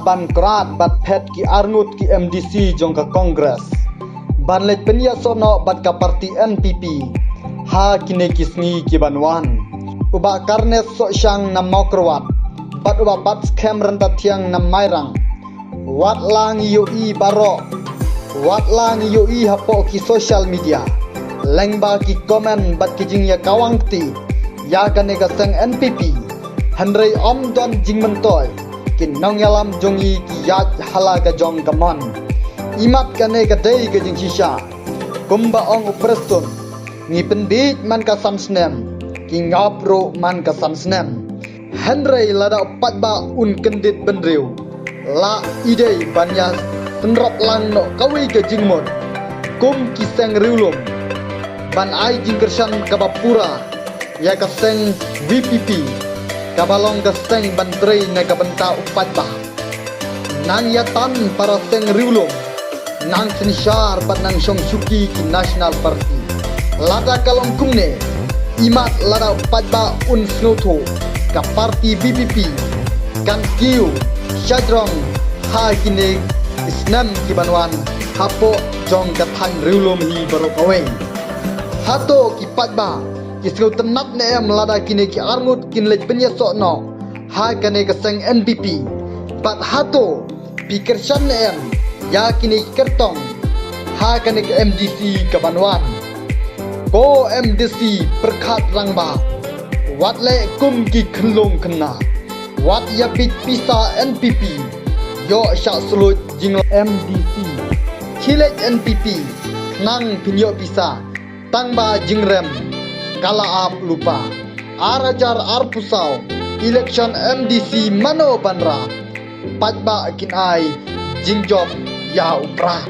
ban krat bat phet ki arngut ki MDC jong ka Kongres. Ban let penia sono bat ka parti NPP. Ha kine kisngi ki banwan. Uba karne so syang nam maukrwat. Bat uba bat scam renta tiang nam mairang. Wat lang yoi baro. Wat lang yoi hapo ki social media. Lengba ki komen bat ki jing ya kawang ti. Ya kane ka seng NPP. Handrei om don jing mentoy. Kin nong yalam jongi ki yat hala ka jong kamon. Imat kane ka day ka jing shisha. Kumba ong upresun. Ngi pendit man ka samsnem. Ki ngapro man ka samsnem. Handrei lada upat ba un kendit benriu. La idei banya tenrop lang no kawi ka jingmon. Kum ki seng riulum. Ban ai jing kersan kabapura. Ya ka seng VPP. Kabalong ka seng bantrei na kabenta upat ba. Nang yatan para seng riulum. Nang sensyar pat nang syong syuki ki National Party. Lada kalong kumne. Imat lada upat ba un snoto. Ka parti VPP. Kan kiu. Syadrong. Ha kine isnam ki banwan. Hapo jong katang riulum hi baru kaweng. Hato ki pat ba. Kisau tenat ne em lada kine ki arngut kin lej penyesok no. Ha kane keseng NPP. Pat hato pikir syan ne em. Ya kine ki kertong. Ha kane ke MDC ke Banwan. Ko MDC perkat rangba. Wat le kum ki kenlong kena. Wat ya pit pisa NPP. Yo syak sulut jing MDC. Cilet NPP. Nang pinyo pisa. Tangba jing rem. Kala ap lupa. Arajar arpusau. Election MDC mano banra. Patba kin ai. Jingjob ya upra.